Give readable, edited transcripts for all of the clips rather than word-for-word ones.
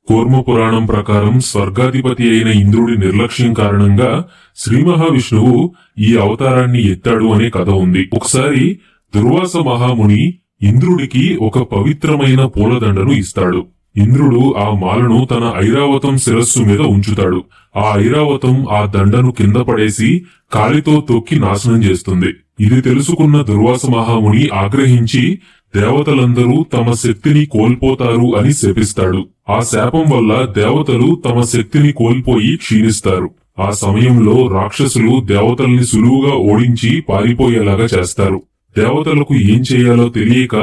కూర్మ పురాణం ప్రకారం స్వర్గాధిపతి అయిన ఇంద్రుడి నిర్లక్ష్యం కారణంగా శ్రీ మహావిష్ణువు ఈ అవతారాన్ని ఎత్తాడు అనే కథ ఉంది. ఒకసారి దుర్వాస మహాముని ఇంద్రుడికి ఒక పవిత్రమైన పూలదండను ఇస్తాడు. ఇంద్రుడు ఆ మాలను తన ఐరావతం శిరస్సు మీద ఉంచుతాడు. ఆ ఐరావతం ఆ దండను కింద పడేసి కాలితో తొక్కి నాశనం చేస్తుంది. ఇది తెలుసుకున్న దుర్వాస మహాముని ఆగ్రహించి దేవతలందరూ తమ శక్తిని కోల్పోతారు అని శపిస్తాడు. ఆ శాపం వల్ల దేవతలు తమ శక్తిని కోల్పోయి క్షీణిస్తారు. ఆ సమయంలో రాక్షసులు దేవతల్ని సులువుగా ఓడించి పారిపోయేలాగా చేస్తారు. దేవతలకు ఏం చేయాలో తెలియక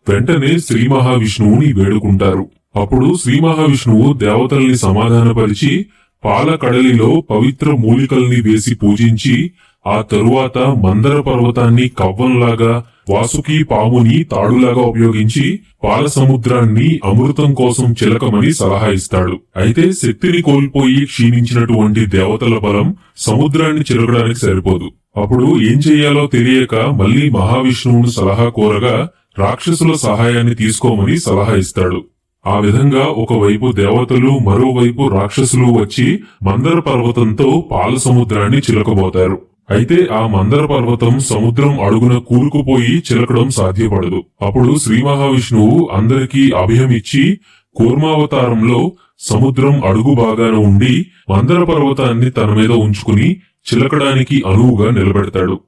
వెంటనే శ్రీ మహావిష్ణువుని వేడుకుంటారు. అప్పుడు శ్రీ మహావిష్ణువు దేవతల్ని సమాధానపరిచి పాల కడలిలో పవిత్ర మూలికల్ని వేసి పూజించి ఆ తరువాత మందర పర్వతాన్ని కవ్వంలాగా, వాసుకి పాముని తాడులాగా ఉపయోగించి పాల సముద్రాన్ని అమృతం కోసం చిలకమని సలహా ఇస్తాడు. అయితే శక్తిని కోల్పోయి క్షీణించినటువంటి దేవతల బలం సముద్రాన్ని చిలకడానికి సరిపోదు. అప్పుడు ఏం చెయ్యాలో తెలియక మళ్లీ మహావిష్ణువును సలహా కోరగా రాక్షసుల సహాయాన్ని తీసుకోమని సలహా ఇస్తాడు. ఆ విధంగా ఒకవైపు దేవతలు, మరోవైపు రాక్షసులు వచ్చి మందర పర్వతంతో పాల సముద్రాన్ని చిలకబోతారు. అయితే ఆ మందర పర్వతం సముద్రం అడుగున కూరుకుపోయి చిలకడం సాధ్యపడదు. అప్పుడు శ్రీ మహావిష్ణువు అందరికీ అభయమిచ్చి కూర్మావతారంలో సముద్రం అడుగు భాగాన ఉండి మందర పర్వతాన్ని తన మీద ఉంచుకుని చిలకడానికి అనువుగా నిలబెడతాడు.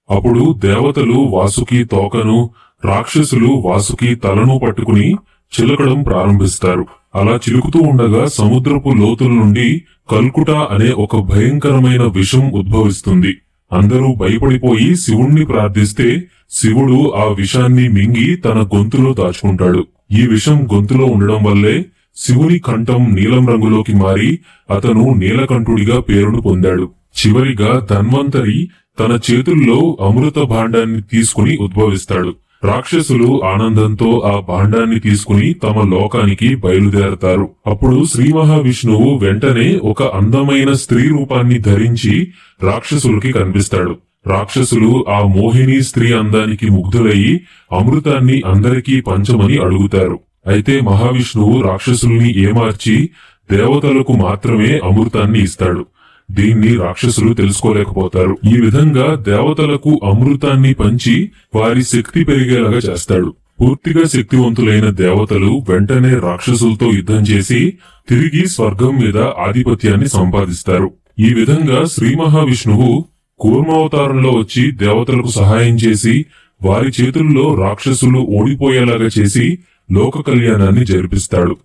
అప్పుడు దేవతలు వాసుకి తోకను, రాక్షసులు వాసుకి తలను పట్టుకుని చిలకడం ప్రారంభిస్తారు. అలా చిలుకుతూ ఉండగా సముద్రపు లోతుల నుండి కల్కుట అనే ఒక భయంకరమైన విషం ఉద్భవిస్తుంది. అందరూ భయపడిపోయి శివుణ్ణి ప్రార్థిస్తే శివుడు ఆ విషాన్ని మింగి తన గొంతులో దాచుకుంటాడు. ఈ విషం గొంతులో ఉండడం వల్లే శివుని కంఠం నీలం రంగులోకి మారి అతను నీలకంఠుడిగా పేరును పొందాడు. చివరిగా ధన్వంతరి తన చేతుల్లో అమృత భాండాన్ని తీసుకుని ఉద్భవిస్తాడు. రాక్షసులు ఆనందంతో ఆ భాండాన్ని తీసుకుని తమ లోకానికి బయలుదేరతారు. అప్పుడు శ్రీ మహావిష్ణువు వెంటనే ఒక అందమైన స్త్రీ రూపాన్ని ధరించి రాక్షసులకి కనిపిస్తాడు. రాక్షసులు ఆ మోహిని స్త్రీ అందానికి ముగ్ధులయ్యి అమృతాన్ని అందరికీ పంచమని అడుగుతారు. అయితే మహావిష్ణువు రాక్షసుల్ని ఏమార్చి దేవతలకు మాత్రమే అమృతాన్ని ఇస్తాడు. దీన్ని రాక్షసులు తెలుసుకోలేకపోతారు. ఈ విధంగా దేవతలకు అమృతాన్ని పంచి వారి శక్తి పెరిగేలాగా చేస్తాడు. పూర్తిగా శక్తివంతులైన దేవతలు వెంటనే రాక్షసులతో యుద్ధం చేసి తిరిగి స్వర్గం మీద ఆధిపత్యాన్ని సంపాదిస్తారు. ఈ విధంగా శ్రీ మహావిష్ణువు కూర్మావతారంలో వచ్చి దేవతలకు సహాయం చేసి వారి చేతుల్లో రాక్షసులు ఓడిపోయేలాగా చేసి లోక కళ్యాణాన్ని జరిపిస్తాడు.